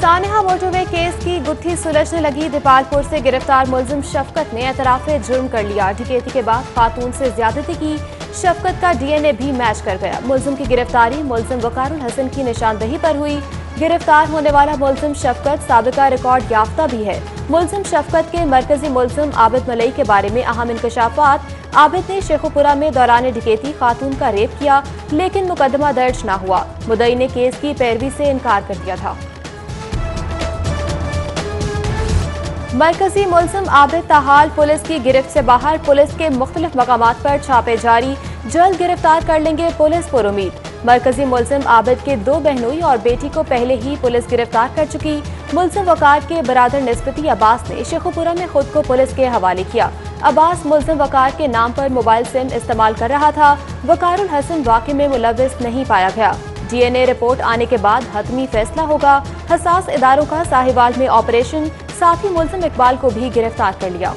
सानेहा motorway case की गुत्थी सुलझने लगी। दीपालपुर से गिरफ्तार मुलजिम शफकत ने एतराफे जुर्म कर लिया। डकैती के बाद खातून से ज्यादती की। शफकत का डीएनए भी मैच कर गया। मुलजिम की गिरफ्तारी मुलजिम वकारुल हसन की निशानदही पर हुई। गिरफ्तार होने वाला मुलजिम शफकत साबिका रिकॉर्ड याफ्ता भी है। मुलजिम शफकत के मरकजी मुलजिम आबिद मलई के बारे में अहम इंकशाफात। आबिद ने शेखुपुरा में दौरान डकैती खातून का रेप किया, लेकिन मुकदमा दर्ज न हुआ। मुद्दई ने केस की पैरवी से इनकार कर दिया था। मरकजी मुलजिम आबिद ताहाल पुलिस की गिरफ्त से बाहर। पुलिस के मुख्तलिफ मकामात पर छापे जारी। जल्द गिरफ्तार कर लेंगे पुलिस पुरुमीद। मरकजी मुलजिम आबिद के 2 बहनोई और बेटी को पहले ही पुलिस गिरफ्तार कर चुकी। मुलजिम वकार के बरादर निस्बती अब्बास ने शेखुपुरा में खुद को पुलिस के हवाले किया। अब्बास मुलजिम वकार के नाम पर मोबाइल सिम इस्तेमाल कर रहा था। वकारुल हसन वाक़े में मुलव्विस नहीं पाया गया। डीएनए रिपोर्ट आने के बाद हतमी फैसला होगा। हसास इदारों का साहिवाल में ऑपरेशन। साथ ही मुलजिम इकबाल को भी गिरफ्तार कर लिया।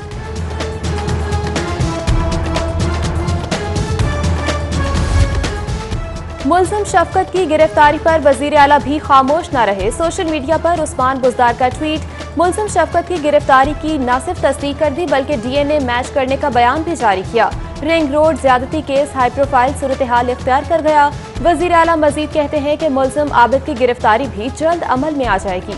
मुलजिम शफकत की गिरफ्तारी पर वजीर आला भी खामोश न रहे। सोशल मीडिया पर उस्मान बुजदार का ट्वीट। मुलजिम शफकत की गिरफ्तारी की न सिर्फ तस्दीक कर दी बल्कि डीएनए मैच करने का बयान भी जारी किया। रिंग रोड ज्यादती केस हाई प्रोफाइल सूरत हाल इख्तियार कर गया। वजीर आला मजीद कहते हैं कि मुलजिम आबिद की गिरफ्तारी भी जल्द अमल में आ जाएगी।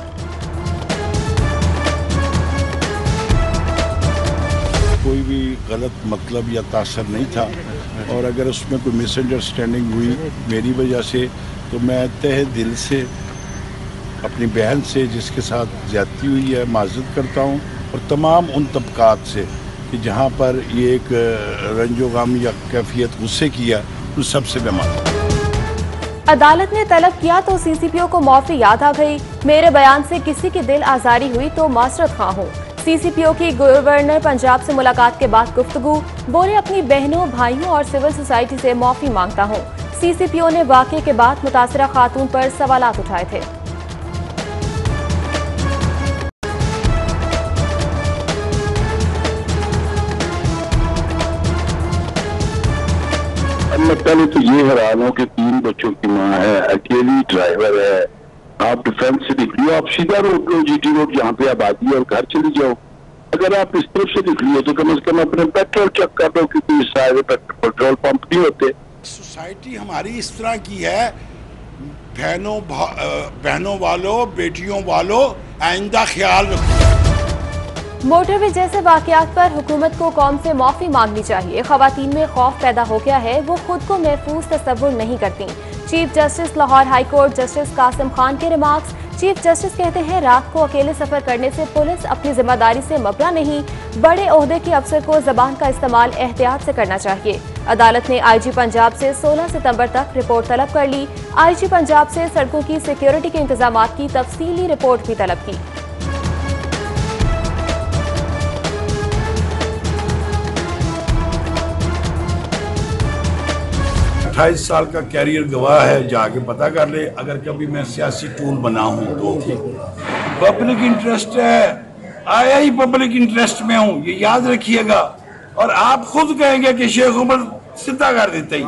कोई भी गलत मतलब या तासर नहीं था, और अगर उसमें कोई मिसअंडरस्टैंडिंग हुई मेरी वजह से तो मैं तहे दिल से अपनी बहन से जिसके साथ ज्यादती हुई है माज़रत करता हूँ, और तमाम उन तबकात से कि जहाँ पर ये एक रंजोगाम या कैफियत गुस्से किया, उन सब से मैं मानता हूँ। अदालत ने तलब किया तो सीसीपीओ को माफी याद आ गई। मेरे बयान से किसी की दिल आजारी हुई तो मासरत खां हूँ। सीसीपीओ की गवर्नर पंजाब से मुलाकात के बाद गुफ्तगू। बोले अपनी बहनों भाइयों और सिविल सोसाइटी से माफी मांगता हूँ। सीसीपीओ ने वाक़े के बाद मुतासरा खातून पर सवालात उठाए थे। मैं पहले तो ये हैरान हूँ कि 3 बच्चों की माँ है, अकेली ड्राइवर है। आप डिफेंस से निकलिए, आप सीधा रोड लो जीटी रोड जहाँ पे आबादी है और घर चली जाओ। अगर आप इस तरफ से निकलिए तो कम से कम अपने पेट्रोल चेक कर लो, क्योंकि इस साइड पे पेट्रोल पंप नहीं होते। सोसाइटी हमारी इस तरह की है, बहनों वालों बेटियों वालों आइंदा ख्याल रखो। मोटरवे जैसे वाकयात पर हुकूमत को कौम से माफी मांगनी चाहिए। खवातीन में खौफ पैदा हो गया है, वो खुद को महफूज तस्वुर नहीं करती। Chief justice Lahore high court justice Qasim Khan के रिमार्क्स। चीफ जस्टिस कहते हैं रात को अकेले सफर करने से पुलिस अपनी जिम्मेदारी से मबरा नहीं। बड़े ओहदे के अफसर को जबान का इस्तेमाल एहतियात से करना चाहिए। अदालत ने आईजी पंजाब से 16 सितंबर तक रिपोर्ट तलब कर ली। आईजी पंजाब से सड़कों की सिक्योरिटी के इंतजामात की तफसीली रिपोर्ट भी तलब की। 28 साल का कैरियर गवाह है, जाके पता कर ले। अगर कभी मैं सियासी टूल बना हूं तो पब्लिक इंटरेस्ट है, आया ही पब्लिक इंटरेस्ट में हूं, ये याद रखिएगा। और आप खुद कहेंगे कि शेख उमर सीधा कर देते ही।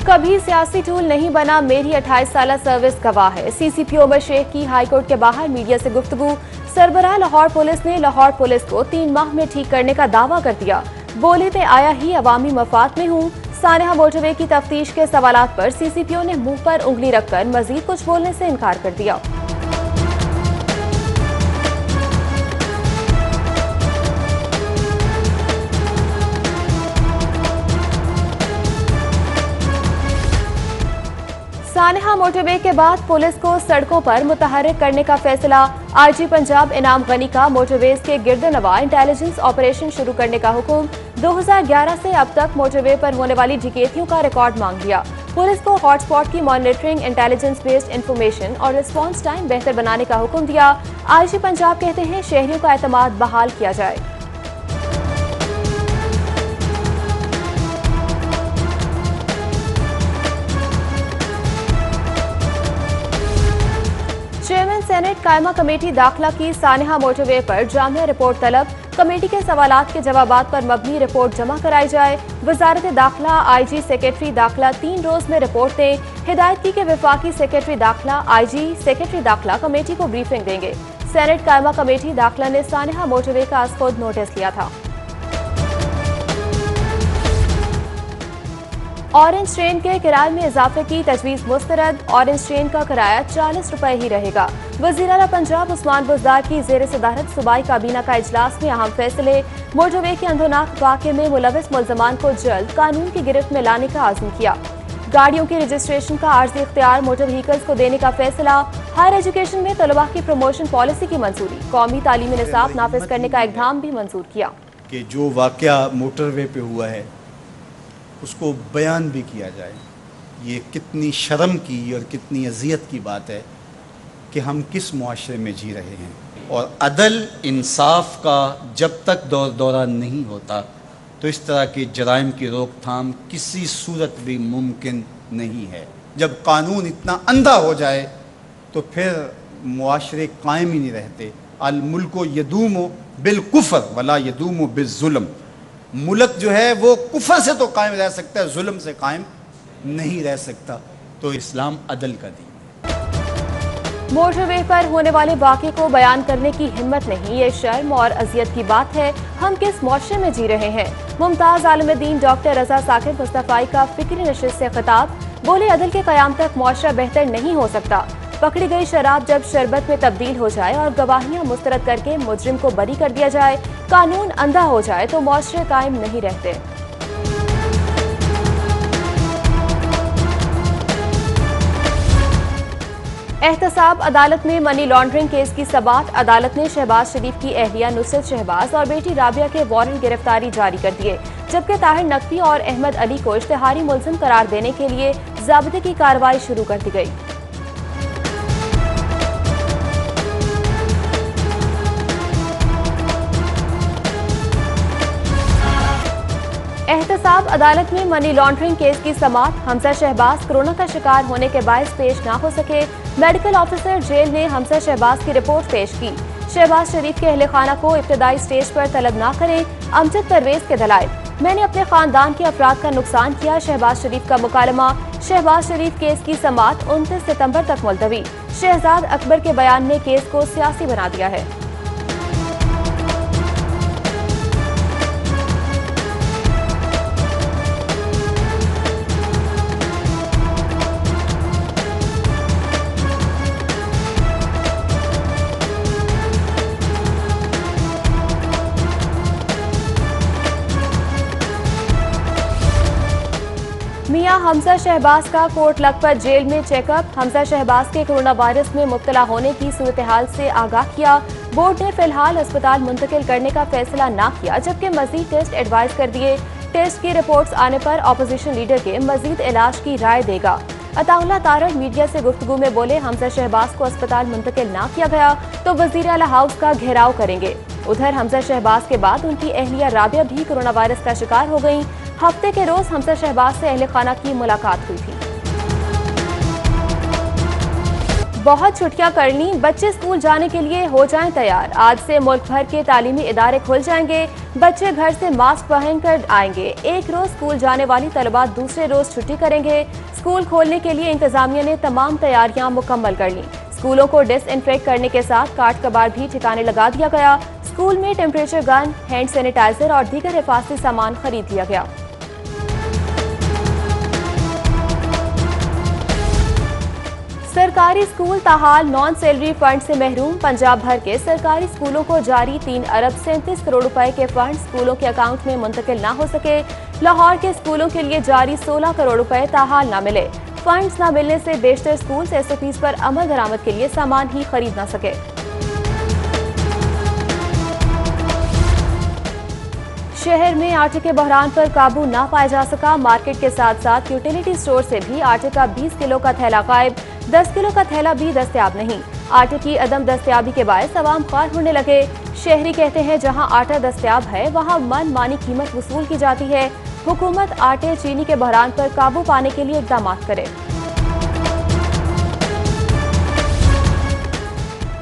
कभी सियासी टूल नहीं बना, मेरी 28 साल सर्विस गवाह है। सीसीपीओ उमर शेख की हाईकोर्ट के बाहर मीडिया से गुफ्तगू। सरबराह लाहौर पुलिस ने लाहौर पुलिस को 3 माह में ठीक करने का दावा कर दिया। बोले पे आया ही अवामी मफाद में हूँ। सानेहा मोटरवे की तफ्तीश के सवालात पर सीसीपीओ ने मुंह पर उंगली रखकर मजीद कुछ बोलने से इनकार कर दिया। सानेहा मोटरवे के बाद पुलिस को सड़कों पर मुतहर्रिक करने का फैसला। आईजी पंजाब इनाम गनी का मोटरवेज के गिरदनवा इंटेलिजेंस ऑपरेशन शुरू करने का हुक्म। 2011 से अब तक मोटरवे पर होने वाली डकैतियों का रिकॉर्ड मांग लिया। पुलिस को हॉटस्पॉट की मॉनिटरिंग, इंटेलिजेंस बेस्ड इंफॉर्मेशन और रिस्पॉन्स टाइम बेहतर बनाने का हुक्म दिया। आईजी पंजाब कहते हैं शहरियों का एतमाद बहाल किया जाए। चेयरमैन सेनेट कायमा कमेटी दाखिला की सानेहा मोटरवे पर जामिया रिपोर्ट तलब। कमेटी के सवालात के जवाबात पर मबनी रिपोर्ट जमा कराई जाए। वजारत दाखिला IG सेक्रेटरी दाखिला 3 रोज में रिपोर्ट दें। हिदायत की कि वफाकी सेक्रेटरी दाखिला IG सेक्रेटरी दाखिला कमेटी को ब्रीफिंग देंगे। सेनेट कायमा कमेटी दाखिला ने सानिहा मोटरवे का आज खुद नोटिस लिया था। ऑरेंज ट्रेन के किराए में इजाफे की तजवीज मुस्तरद। ऑरेंज ट्रेन का किराया 40 रुपए ही रहेगा। वज़ीर आला पंजाब उस्मान बुज़दार की ज़ेर सदारत सूबाई काबीना का इजलास में अहम फैसले। मोटरवे के अंधोनाक वाक़े में मुलविस मुल्ज़मान को जल्द कानून की गिरफ्त में लाने का आज़म किया। गाड़ियों की रजिस्ट्रेशन का आर्जी इख्तियार मोटर व्हीकल्स को देने का फैसला। हायर एजुकेशन में तलबा की प्रमोशन पॉलिसी की मंजूरी। कौमी तालीमी निसाब नाफिज करने का इक़दाम भी मंजूर किया। कि जो वाक़या मोटरवे पे हुआ है उसको बयान भी किया जाए। ये कितनी शर्म की और कितनी अजियत की बात है कि हम किस मुआशरे में जी रहे हैं। और अदल इंसाफ का जब तक दौरा नहीं होता तो इस तरह के जराइम की रोकथाम किसी सूरत भी मुमकिन नहीं है। जब कानून इतना अंधा हो जाए तो फिर मुआशरे कायम ही नहीं रहते। अल मुल्को यदूमो बिल कुफर वला यदूमो बिल जुल्म। मुल्क जो है वो कुफर से तो कायम रह सकता है, जुल्म से कायम नहीं रह सकता। तो इस्लाम अदल का दीन है। मोटरवे पर होने वाले वाक़े को बयान करने की हिम्मत नहीं, ये शर्म और अजियत की बात है। हम किस मुआशरे में जी रहे हैं। मुमताज आलमदीन डॉक्टर रजा साकिब मुस्तफ़ाई का फिक्री नशिस्त से खिताब। बोले अदल के क़याम तक मुआशरा बेहतर नहीं हो सकता। पकड़ी गई शराब जब शरबत में तब्दील हो जाए और गवाहियां मुस्तरद करके मुजरिम को बरी कर दिया जाए, कानून अंधा हो जाए तो मुआशरे कायम नहीं रहते। एहतसाब अदालत में मनी लॉन्ड्रिंग केस की समाअत। अदालत ने शहबाज शरीफ की अहलिया नुसरत शहबाज और बेटी राबिया के वारंट गिरफ्तारी जारी कर दिए, जबकि ताहिर नकवी और अहमद अली को इश्तिहारी मुलजिम करार देने के लिए ज़ाब्ते की कार्रवाई शुरू कर दी गई। एहतसाब अदालत में मनी लॉन्ड्रिंग केस की समाअत। हमजा शहबाज कोरोना का शिकार होने के बायस पेश ना हो सके। मेडिकल ऑफिसर जेल ने हमजा शहबाज की रिपोर्ट पेश की। शहबाज शरीफ के अहले खाना को इब्तदाई स्टेज पर तलब ना करें। अमजद परवेज के दलाइल। मैंने अपने खानदान के अफराद का नुकसान किया। शहबाज शरीफ का मुकालमा। शहबाज शरीफ केस की समाअत 29 सितंबर तक मुलतवी। शहजाद अकबर के बयान ने केस को सियासी बना दिया है। मियां हमजा शहबाज का कोट लखपत जेल में चेकअप। हमजा शहबाज के कोरोना वायरस में मुब्तला होने की सूरत हाल से आगाह किया। बोर्ड ने फिलहाल अस्पताल मुंतकिल करने का फैसला ना किया, जबकि मजीद टेस्ट एडवाइज कर दिए। टेस्ट की रिपोर्ट्स आने पर अपोजिशन लीडर के मजीद इलाज की राय देगा। अताउल्लाह तारड़ मीडिया से गुफ्तगू में बोले, हमजा शहबाज को अस्पताल मुंतकिल ना किया गया तो वजीर आला हाउस का घेराव करेंगे। उधर हमजा शहबाज के बाद उनकी अहलिया राबिया भी कोरोना वायरस का शिकार हो गई। हफ्ते के रोज हमजा शहबाज से अहले खाना की मुलाकात हुई थी। बहुत छुट्टियां कर ली, बच्चे स्कूल जाने के लिए हो जाएं तैयार। आज से मुल्क भर के तालीमी इदारे खुल जाएंगे। बच्चे घर से मास्क पहनकर आएंगे। एक रोज स्कूल जाने वाली तलबा दूसरे रोज छुट्टी करेंगे। स्कूल खोलने के लिए इंतजामिया ने तमाम तैयारियां मुकम्मल कर ली। स्कूलों को डिसइंफेक्ट करने के साथ काट कबाड़ भी ठिकाने लगा दिया गया। स्कूल में टेम्परेचर गन, हैंड सैनिटाइजर और दीगर हिफाजती सामान खरीद लिया गया। सरकारी स्कूल ताहाल नॉन सैलरी फंड से महरूम। पंजाब भर के सरकारी स्कूलों को जारी 3 अरब 37 करोड़ रुपए के फंड स्कूलों के अकाउंट में मुंतकिल ना हो सके। लाहौर के स्कूलों के लिए जारी 16 करोड़ रुपए ताहाल ना मिले। फंड्स न मिलने से बेशतर स्कूल SOPs पर अमल दरामद के लिए सामान ही खरीद न सके। शहर में आटे के बहरान पर काबू ना पाया जा सका। मार्केट के साथ साथ यूटिलिटी स्टोर से भी आटे का 20 किलो का थैला गायब। 10 किलो का थैला भी दस्तयाब नहीं। आटे की अदम दस्तयाबी के बायस अवाम ख्वार होने लगे। शहरी कहते हैं, जहां आटा दस्तयाब है वहां मन मानी कीमत वसूल की जाती है। हुकूमत आटे चीनी के बहरान पर काबू पाने के लिए इक़दाम करे।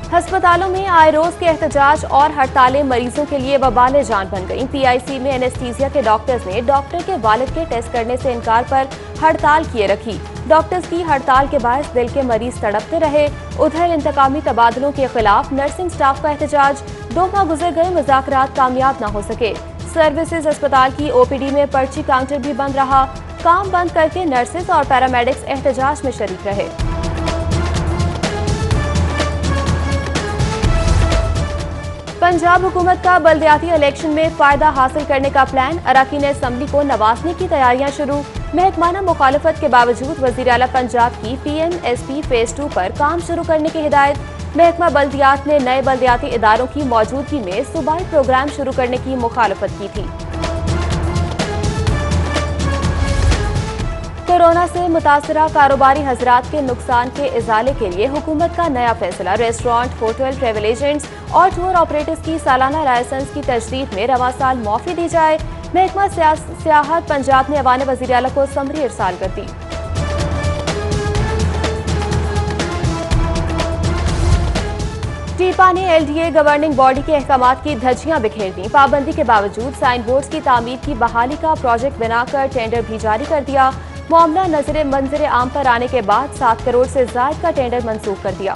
अस्पतालों में आए रोज के एहतजाज और हड़तालें मरीजों के लिए वबाले जान बन गईं। पीआईसी में एनेस्थीसिया के डॉक्टर्स ने डॉक्टर के वालिद के टेस्ट करने से इनकार पर हड़ताल किए रखी। डॉक्टर्स की हड़ताल के बायस दिल के मरीज तड़पते रहे। उधर इंतकामी तबादलों के खिलाफ नर्सिंग स्टाफ का एहतजाज, 2 माह गुजर गए, मुज़ाकरात कामयाब न हो सके। सर्विसेज अस्पताल की ओपीडी में पर्ची काउंटर भी बंद रहा। काम बंद करके नर्सेज और पैरामेडिक्स एहतजाज में शरीक रहे। पंजाब हुकूमत का बल्दियाती इलेक्शन में फायदा हासिल करने का प्लान, अराकीन असम्बली को नवाजने की तैयारियां शुरू। महकमाना मुखालफत के बावजूद वजीर आला पंजाब की PMSP फेज 2 पर काम शुरू करने की हिदायत। महकमा बल्दियात ने नए बल्दियाती इदारों की मौजूदगी में सूबाई प्रोग्राम शुरू करने की मुखालफत की थी। कोरोना से मुतासरा कारोबारी हजरात के नुकसान के इजाले के लिए हुकूमत का नया फैसला। रेस्टोरेंट, होटल, ट्रेवल एजेंट्स और टूर ऑपरेटर्स की सालाना लाइसेंस की तजदीद में रवा साल माफी दी जाए। महकमा सियाहत पंजाब ने अवान वज़ीर आला को समरी इरसाल कर दी। टीपा ने LDA गवर्निंग बॉडी के अहकामात की धज्जियां बिखेर दी। पाबंदी के बावजूद साइन बोर्ड की तामीर की बहाली का प्रोजेक्ट बनाकर टेंडर भी जारी कर दिया। मामला नजर मंजर आम पर आने के बाद 7 करोड़ से ज्यादा का टेंडर मंसूख कर दिया।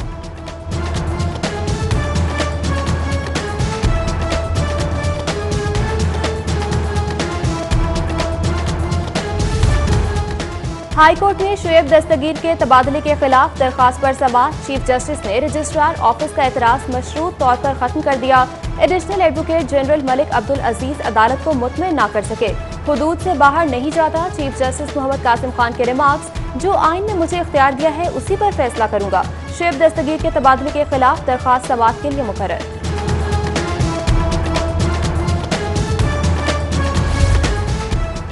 हाईकोर्ट ने शुएब दस्तगीर के तबादले के खिलाफ दरखास्त पर समाअत। चीफ जस्टिस ने रजिस्ट्रार ऑफिस का एतराज मशरूत तौर पर खत्म कर दिया। Additional advocate general Malik Abdul Aziz अदालत को मुतमिन ना कर सके। हुदूद से बाहर नहीं जाता। चीफ जस्टिस मोहम्मद कासिम खान के रिमार्क्स, जो आइन ने मुझे इख्तियार दिया है उसी पर फैसला करूंगा। शुएब दस्तगीर के तबादले के खिलाफ दरखास्त समाअत के लिए मुकर्रर।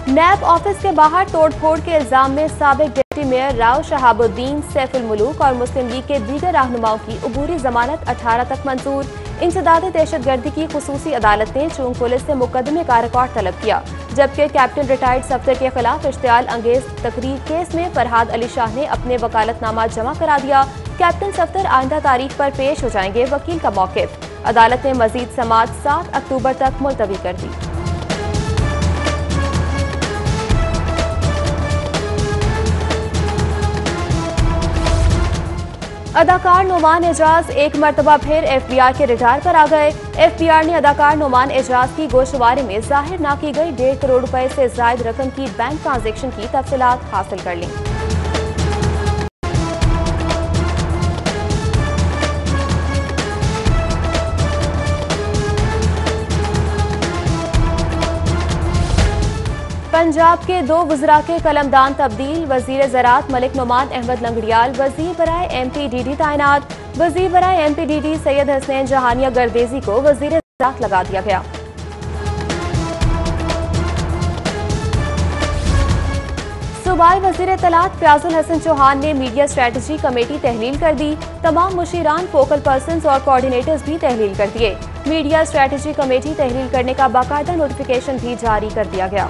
नैब ऑफिस के बाहर तोड़फोड़ के इल्जाम में साबिक डिप्टी मेयर राव शहाबुद्दीन, सैफुल मुलूक और मुस्लिम लीग के दीगर रहनुमाओं की अबूरी जमानत 18 तक मंजूर। इंसदाद दहशतगर्दी की खुसूसी अदालत ने चूंग पुलिस से मुकदमे का रिकॉर्ड तलब किया, जबकि कैप्टन रिटायर्ड सफ्तर के खिलाफ इश्तियाल अंगेज तकरीर केस में फरहाद अली शाह ने अपने वकालतनामा जमा करा दिया। कैप्टन सफ्तर आइंदा तारीख पर पेश हो जाएंगे, वकील का मौकिफ। अदालत ने मजीद समाअत 7 अक्टूबर तक मुलतवी कर दी। अदाकार नुमान एजाज एक मरतबा फिर FBI के रडार पर आ गए। FBI ने अदाकार नुमान एजाज की गोशवारे में जाहिर न की गई 1.5 करोड़ रुपए से ज्यादा रकम की बैंक ट्रांजैक्शन की तफसीलात हासिल कर ली। पंजाब के 2 वज़रा के कलमदान तब्दील। वजीर ज़राअत मलिक नुमान अहमद लंगड़ियाल वजीर बराए MPDD तैनात। वजीर बराए MPDD सैयद हसनैन जहानिया गर्देजी को वजीर ज़राअत लगा दिया गया। सूबाई वजीर इत्तलात फयाजुल हसन चौहान ने मीडिया स्ट्रेटजी कमेटी तहलील कर दी। तमाम मुशीरान, फोकल पर्सन्स और कोऑर्डिनेटर्स भी तहलील कर दिए। मीडिया स्ट्रेटजी कमेटी तहलील करने का बाकायदा नोटिफिकेशन भी जारी कर दिया गया।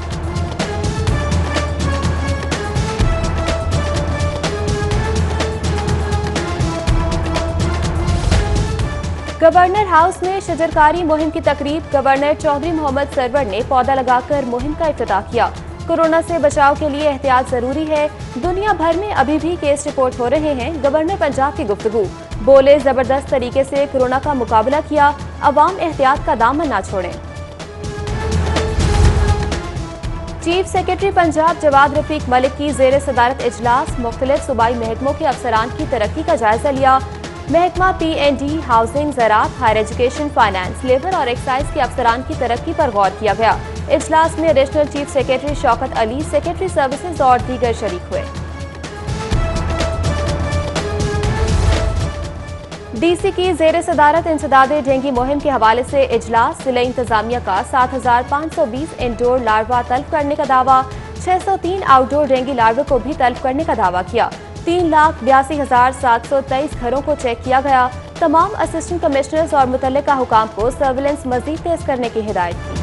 गवर्नर हाउस में शजरकारी मुहिम की तकरीब। गवर्नर चौधरी मोहम्मद सरवर ने पौधा लगाकर मुहिम का इफ्तिताह किया। कोरोना से बचाव के लिए एहतियात जरूरी है। दुनिया भर में अभी भी केस रिपोर्ट हो रहे हैं। गवर्नर पंजाब की गुफ्तगू, बोले जबरदस्त तरीके से कोरोना का मुकाबला किया, अवाम एहतियात का दामन ना छोड़ें। चीफ सेक्रेटरी पंजाब जवाद रफीक मलिक की जेर सदारत इजलास। मुख्तलिफ सूबाई महकमों के अफसरान की तरक्की का जायजा लिया। महकमा P&D, हाउसिंग, ज़राअत, हायर एजुकेशन, फाइनेंस, लेबर और एक्साइज के अफसरान की तरक्की पर गौर किया गया। इजलास में additional chief secretary Shaukat Ali, secretary services और दीगर शरीक हुए। DC की जेर सदारत इंसदाद डेंगू मुहिम के हवाले से इजलास। जिला इंतजामिया का 7520 इंडोर लार्वा तल्फ करने का दावा। 603 आउटडोर डेंगू लार्वे को भी तल्फ करने का दावा किया। 3,82,723 घरों को चेक किया गया। तमाम असिस्टेंट कमिश्नर्स और मुतल्लिका हुकाम को सर्विलेंस मजीद तेज करने की हिदायत की।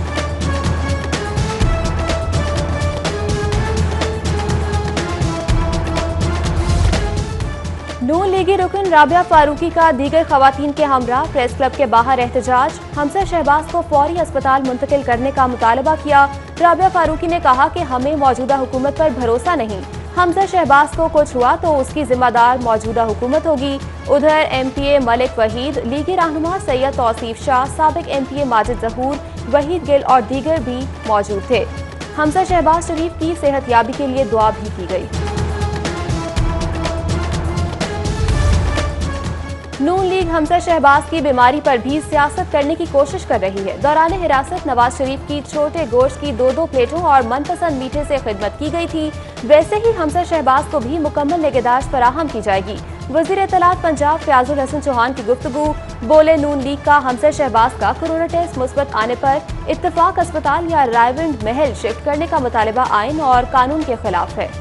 नून लीगी रुकन राबिया फारूकी का दीगर खवातीन के हमरा प्रेस क्लब के बाहर एहतजाज। हमजा शहबाज को फौरी अस्पताल मुंतकिल करने का मुतालबा किया। राबिया फारूकी ने कहा कि हमें मौजूदा हुकूमत पर भरोसा नहीं, हमजा शहबाज को कुछ हुआ तो उसकी जिम्मेदार मौजूदा हुकूमत होगी। उधर MPA मलिक वहीद, लीगी रहनुमा सैयद तौसीफ शाह, साबिक MPA माजिद जहूर, वहीद गिल और दीगर भी मौजूद थे। हमजा शहबाज शरीफ की सेहतयाबी के लिए दुआ भी की गई। नून लीग हमजा शहबाज की बीमारी पर भी सियासत करने की कोशिश कर रही है। दौरान हिरासत नवाज शरीफ की छोटे गोश्त की 2-2 प्लेटों और मनपसंद मीठे से खिदमत की गई थी। वैसे ही हमजा शहबाज को भी मुकम्मल निगहदाश्त फराहम की जाएगी। वजीर इत्तलात पंजाब फयाजुल हसन चौहान की गुफ्तगू। बोले, नून लीग का हमजा शहबाज का कोरोना टेस्ट मुस्बत आने पर इत्तफाक अस्पताल या रायविंड महल शिफ्ट करने का मुतालिबा आइन और कानून के खिलाफ है।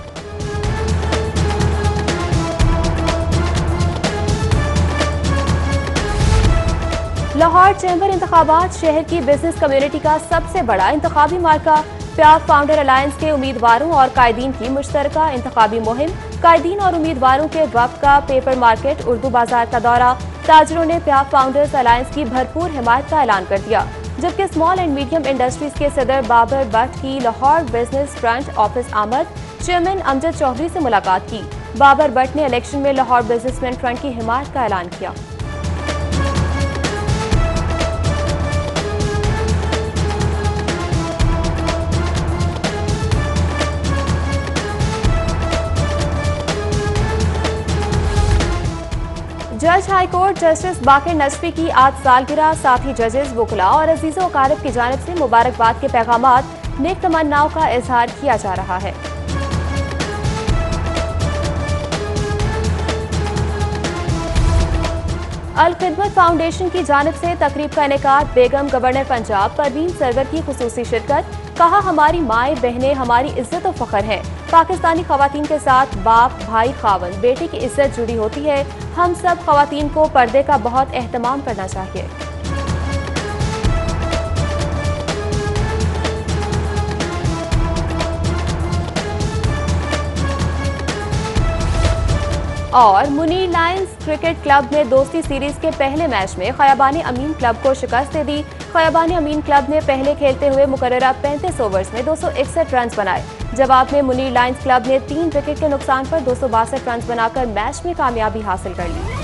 लाहौर चैम्बर इंतखाबात शहर की बिजनेस कम्युनिटी का सबसे बड़ा इंतखाबी मार्का। प्याग फाउंडर अलायंस के उम्मीदवारों और कायदीन की मुश्तरका इंतखाबी मुहिम। कायदीन और उम्मीदवारों के वक्त का पेपर मार्केट, उर्दू बाजार का दौरा। ताजरों ने प्याग फाउंडर्स अलायंस की भरपूर हिमायत का ऐलान कर दिया। जबकि स्मॉल एंड मीडियम इंडस्ट्रीज के सदर बाबर बट की लाहौर बिजनेस फ्रंट ऑफिस आमद, चेयरमैन अमजद चौधरी से मुलाकात की। बाबर बट ने इलेक्शन में लाहौर बिजनेसमैन फ्रंट की हिमायत का ऐलान किया। जज हाईकोर्ट जस्टिस बाकिर नजफी की आज सालगिरह, साथ ही जजेस, वकला और अजीजों अकारिब की जानिब से मुबारकबाद के पैगामात, नेक तमन्नाओं का इजहार किया जा रहा है। अल खिदमत फाउंडेशन की जानिब से तकरीब का इनेकाद। बेगम गवर्नर पंजाब परवीन सरवर की खुसूसी शिरकत। कहा, हमारी माएँ बहनें हमारी इज्जत और फख्र हैं। पाकिस्तानी खवातीन के साथ बाप, भाई, खावन, बेटे की इज्जत जुड़ी होती है। हम सब खवातीन को पर्दे का बहुत एहतमाम करना चाहिए। और मुनीर लायंस क्रिकेट क्लब ने दोस्ती सीरीज के पहले मैच में खयाबानी अमीन क्लब को शिकस्त दे दी। खयाबानी अमीन क्लब ने पहले खेलते हुए मुकर्ररा 35 ओवर्स में 261 रन बनाए। जवाब में मुनीर लायंस क्लब ने 3 विकेट के नुकसान पर 262 रन बनाकर मैच में कामयाबी हासिल कर ली।